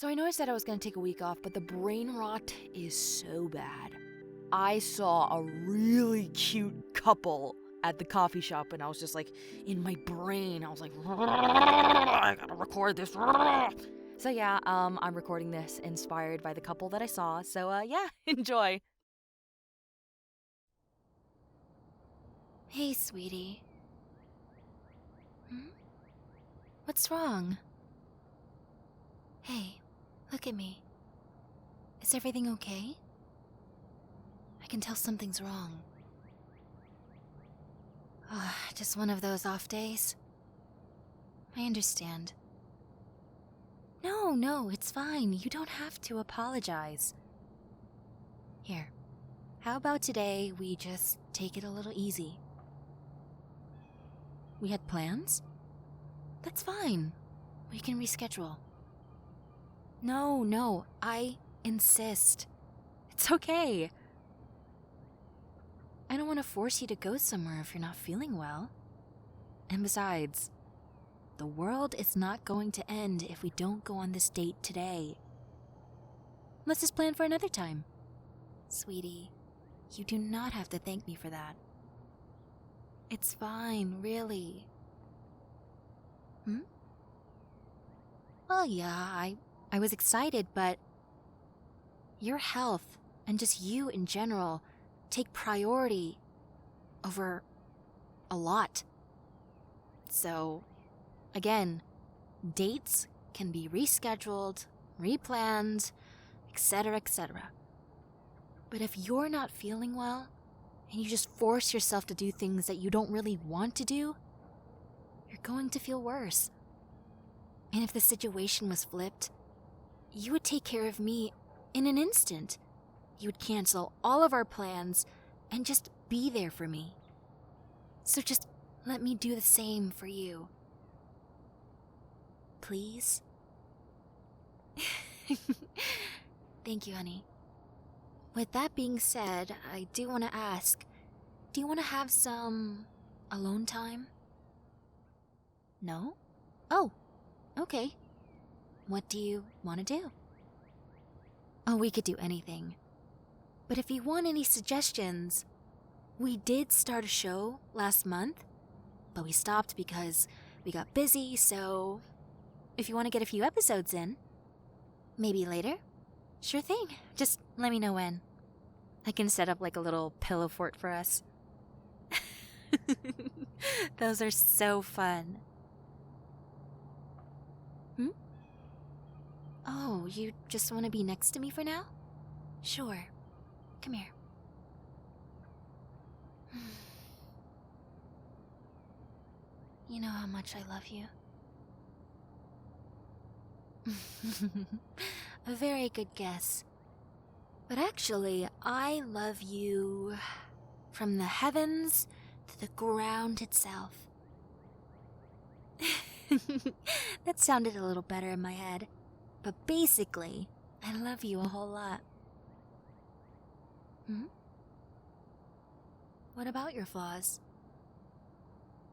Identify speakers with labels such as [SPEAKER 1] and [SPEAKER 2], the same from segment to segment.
[SPEAKER 1] So I know I said I was going to take a week off, but the brain rot is so bad. I saw a really cute couple at the coffee shop, and I was just like, in my brain, I was like, I gotta record this. So yeah, I'm recording this inspired by the couple that I saw. So yeah, enjoy.
[SPEAKER 2] Hey, sweetie. What's wrong? Hey, look at me. Is everything okay? I can tell something's wrong. Just one of those off days? I understand. No, it's fine. You don't have to apologize. Here, how about today we just take it a little easy? We had plans? That's fine. We can reschedule. No, I insist. It's okay. I don't want to force you to go somewhere if you're not feeling well. And besides, the world is not going to end if we don't go on this date today. Let's just plan for another time. Sweetie, you do not have to thank me for that. It's fine, really. Well, yeah, I was excited, but your health and just you in general take priority over a lot. So, again, dates can be rescheduled, replanned, etc. But if you're not feeling well, and you just force yourself to do things that you don't really want to do, you're going to feel worse. And if the situation was flipped, you would take care of me in an instant. You would cancel all of our plans and just be there for me. So just let me do the same for you. Please? Thank you, honey. With that being said, I do want to ask, do you want to have some alone time? No? Oh, okay. What do you want to do? Oh, we could do anything. But if you want any suggestions, we did start a show last month, but we stopped because we got busy, so if you want to get a few episodes in, maybe later? Sure thing. Just let me know when. I can set up like a little pillow fort for us. Those are so fun. Oh, you just want to be next to me for now? Sure. Come here. You know how much I love you. A very good guess. But actually, I love you from the heavens to the ground itself. That sounded a little better in my head. But basically, I love you a whole lot. What about your flaws?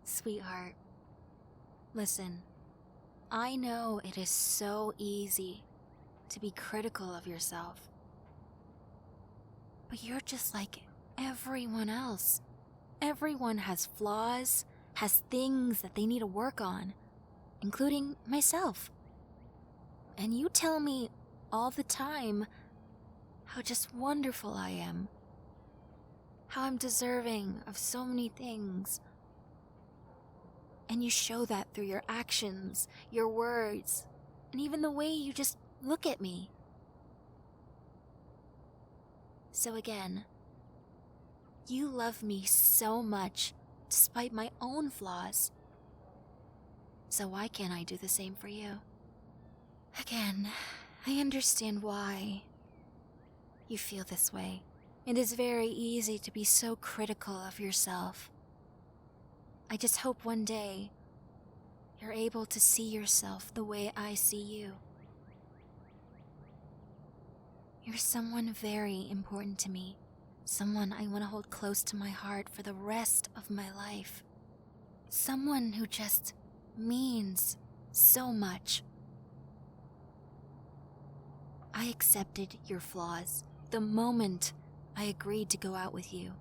[SPEAKER 2] Sweetheart, listen, I know it is so easy to be critical of yourself. But you're just like everyone else. Everyone has flaws, has things that they need to work on, including myself. And you tell me all the time how just wonderful I am. How I'm deserving of so many things. And you show that through your actions, your words, and even the way you just look at me. So again, you love me so much despite my own flaws. So why can't I do the same for you? Again, I understand why you feel this way. It is very easy to be so critical of yourself. I just hope one day you're able to see yourself the way I see you. You're someone very important to me, someone I want to hold close to my heart for the rest of my life. Someone who just means so much. I accepted your flaws the moment I agreed to go out with you.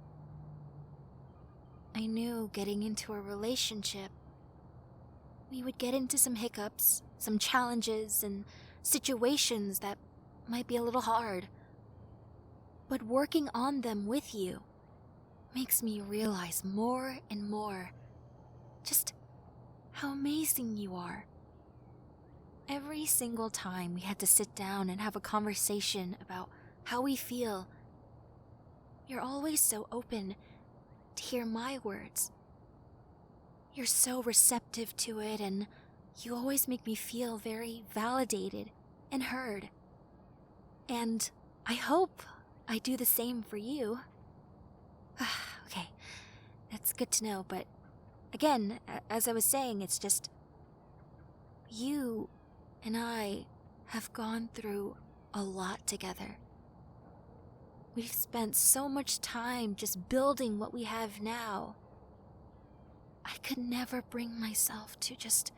[SPEAKER 2] I knew getting into a relationship, we would get into some hiccups, some challenges, and situations that might be a little hard. But working on them with you makes me realize more and more just how amazing you are. Every single time we had to sit down and have a conversation about how we feel, you're always so open to hear my words. You're so receptive to it, and you always make me feel very validated and heard. And I hope I do the same for you. Okay, that's good to know, but again, as I was saying, it's just you and I have gone through a lot together. We've spent so much time just building what we have now. I could never bring myself to just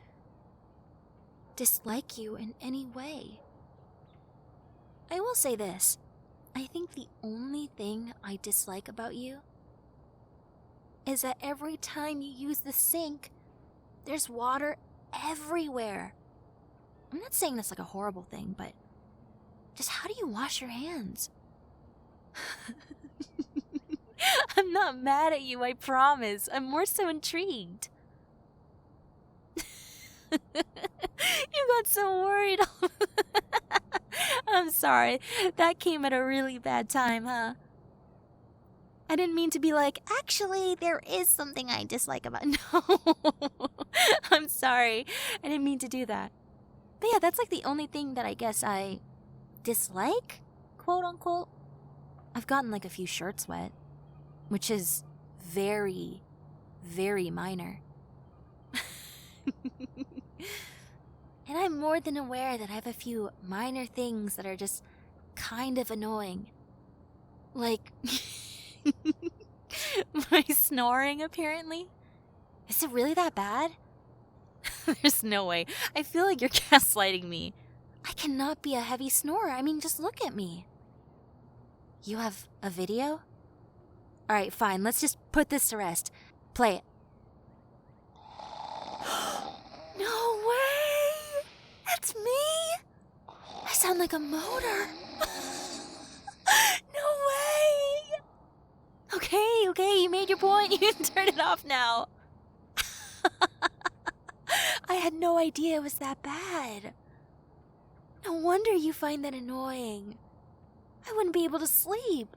[SPEAKER 2] dislike you in any way. I will say this. I think the only thing I dislike about you is that every time you use the sink, there's water everywhere. I'm not saying that's like a horrible thing, but just how do you wash your hands? I'm not mad at you, I promise. I'm more so intrigued. You got so worried. I'm sorry. That came at a really bad time, huh? I didn't mean to be like, actually, there is something I dislike about... No. I'm sorry. I didn't mean to do that. But yeah, that's like the only thing that I guess I dislike, quote unquote. I've gotten like a few shirts wet, which is very, very minor. And I'm more than aware that I have a few minor things that are just kind of annoying. Like, my snoring, apparently. Is it really that bad? There's no way. I feel like you're gaslighting me. I cannot be a heavy snorer. I mean, just look at me. You have a video? Alright, fine. Let's just put this to rest. Play it. No way! That's me! I sound like a motor. No way! Okay, you made your point. You can turn it off now. I had no idea it was that bad. No wonder you find that annoying. I wouldn't be able to sleep.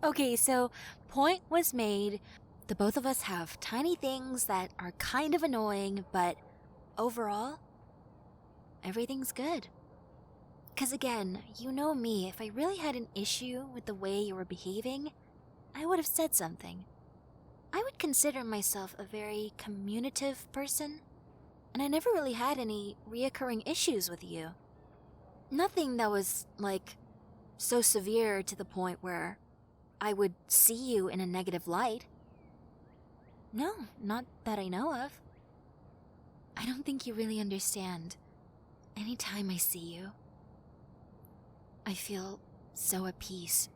[SPEAKER 2] Okay, so point was made. The both of us have tiny things that are kind of annoying, but overall, everything's good. Because again, you know me, if I really had an issue with the way you were behaving, I would have said something. I would consider myself a very communicative person, and I never really had any reoccurring issues with you. Nothing that was, like, so severe to the point where I would see you in a negative light. No, not that I know of. I don't think you really understand. Anytime I see you, I feel so at peace.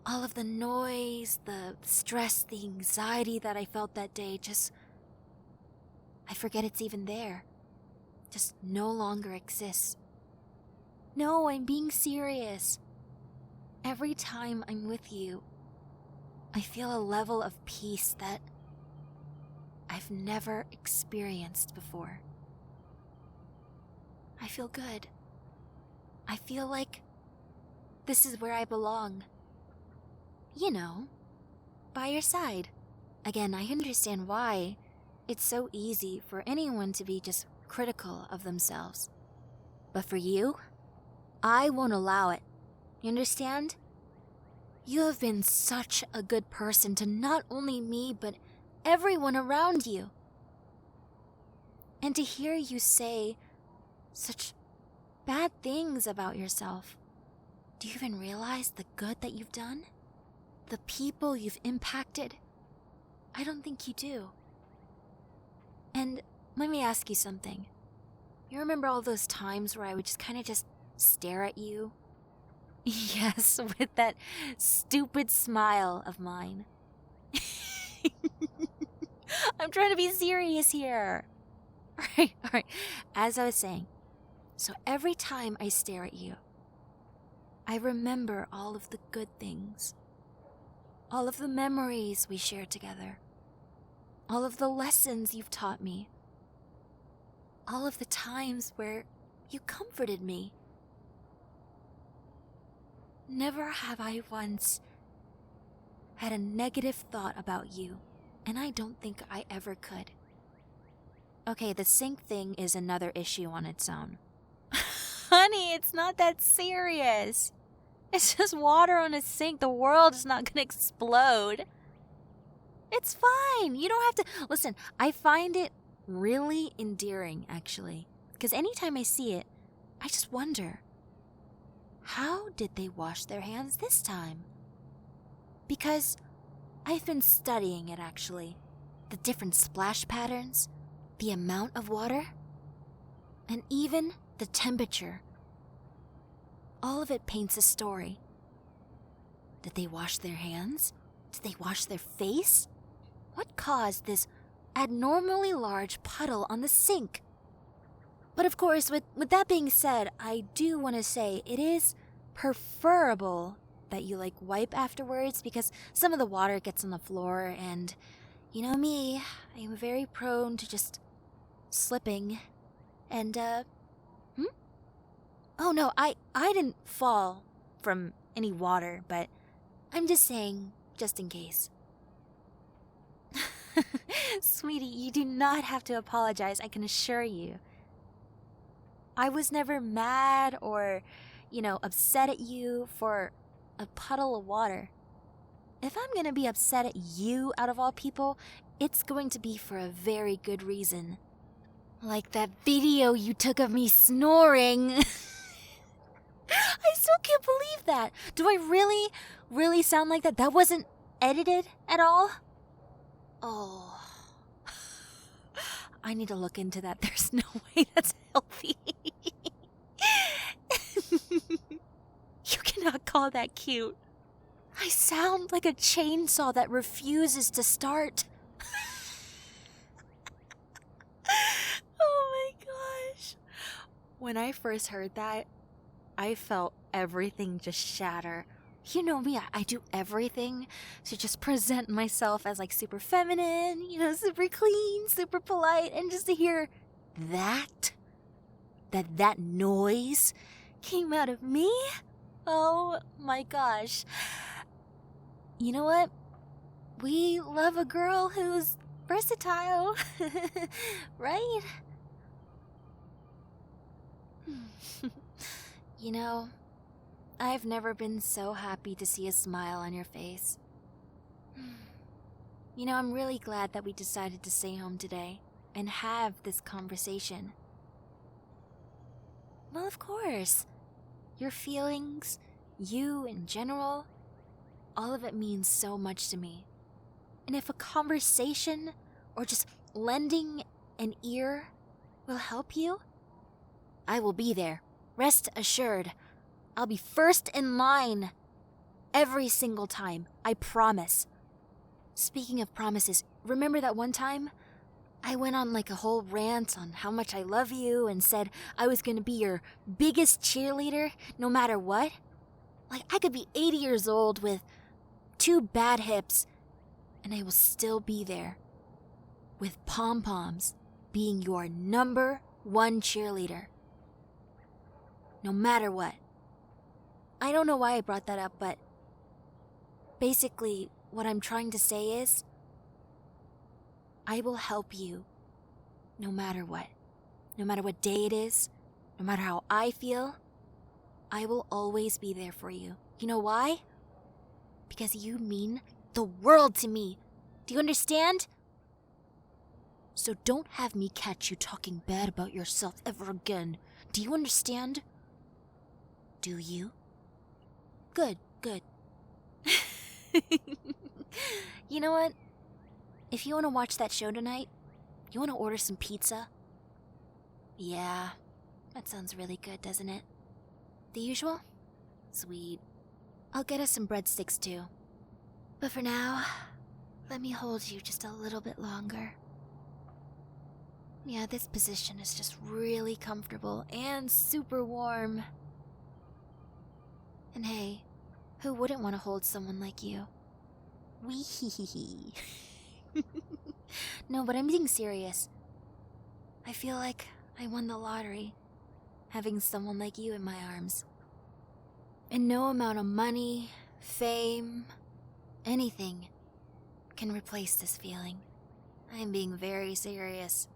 [SPEAKER 2] All of the noise, the stress, the anxiety that I felt that day, I forget it's even there. Just no longer exists. No, I'm being serious. Every time I'm with you, I feel a level of peace that I've never experienced before. I feel good. I feel like this is where I belong. You know, by your side. Again, I understand why it's so easy for anyone to be just critical of themselves. But for you, I won't allow it. You understand? You have been such a good person to not only me, but everyone around you. And to hear you say such bad things about yourself, do you even realize the good that you've done? The people you've impacted? I don't think you do. And let me ask you something. You remember all those times where I would just kind of just stare at you? Yes, with that stupid smile of mine. I'm trying to be serious here. All right. As I was saying, so every time I stare at you, I remember all of the good things, all of the memories we shared together, all of the lessons you've taught me, all of the times where you comforted me. Never have I once had a negative thought about you, and I don't think I ever could. Okay, the sink thing is another issue on its own. Honey, it's not that serious. It's just water on a sink. The world is not gonna explode. It's fine. You don't have to. Listen, I find it really endearing, actually. Because anytime I see it, I just wonder, how did they wash their hands this time? Because I've been studying it, actually. The different splash patterns, the amount of water, and even the temperature. All of it paints a story. Did they wash their hands? Did they wash their face? What caused this abnormally large puddle on the sink? But of course, with that being said, I do want to say it is preferable that you wipe afterwards, because some of the water gets on the floor, and you know me, I am very prone to just slipping. And Oh no, I didn't fall from any water, but I'm just saying, just in case. Sweetie, you do not have to apologize, I can assure you. I was never mad or, upset at you for a puddle of water. If I'm gonna be upset at you out of all people, it's going to be for a very good reason. Like that video you took of me snoring. I still can't believe that. Do I really sound like that? That wasn't edited at all? Oh. I need to look into that. There's no way that's healthy. You cannot call that cute. I sound like a chainsaw that refuses to start. Oh my gosh. When I first heard that, I felt everything just shatter. You know me, I do everything to just present myself as super feminine, super clean, super polite, and just to hear that noise came out of me? Oh my gosh. You know what? We love a girl who's versatile, right? I've never been so happy to see a smile on your face. I'm really glad that we decided to stay home today and have this conversation. Well, of course. Your feelings, you in general, all of it means so much to me. And if a conversation or just lending an ear will help you, I will be there. Rest assured. I'll be first in line every single time. I promise. Speaking of promises, remember that one time I went on a whole rant on how much I love you and said I was going to be your biggest cheerleader no matter what? I could be 80 years old with 2 bad hips and I will still be there with pom-poms being your number 1 cheerleader. No matter what. I don't know why I brought that up, but basically what I'm trying to say is I will help you no matter what. No matter what day it is, no matter how I feel, I will always be there for you. You know why? Because you mean the world to me. Do you understand? So don't have me catch you talking bad about yourself ever again. Do you understand? Do you? Good. You know what? If you want to watch that show tonight, you want to order some pizza? Yeah, that sounds really good, doesn't it? The usual? Sweet. I'll get us some breadsticks too. But for now, let me hold you just a little bit longer. Yeah, this position is just really comfortable and super warm. And hey, who wouldn't want to hold someone like you? Wee hee hee hee. No, but I'm being serious. I feel like I won the lottery, having someone like you in my arms. And no amount of money, fame, anything can replace this feeling. I am being very serious.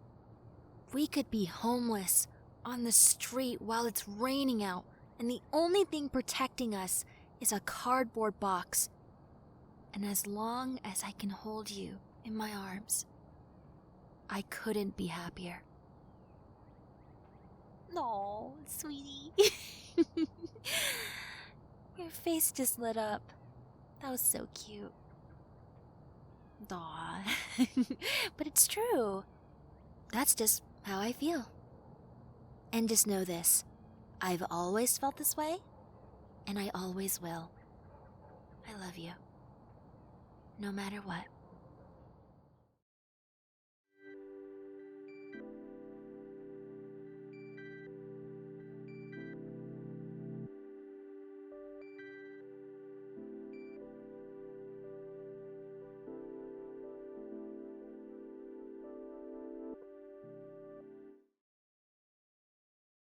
[SPEAKER 2] We could be homeless, on the street while it's raining out, and the only thing protecting us is a cardboard box. And as long as I can hold you in my arms, I couldn't be happier. No, sweetie. Your face just lit up. That was so cute. Aw. But it's true. That's just how I feel. And just know this. I've always felt this way, and I always will. I love you. No matter what.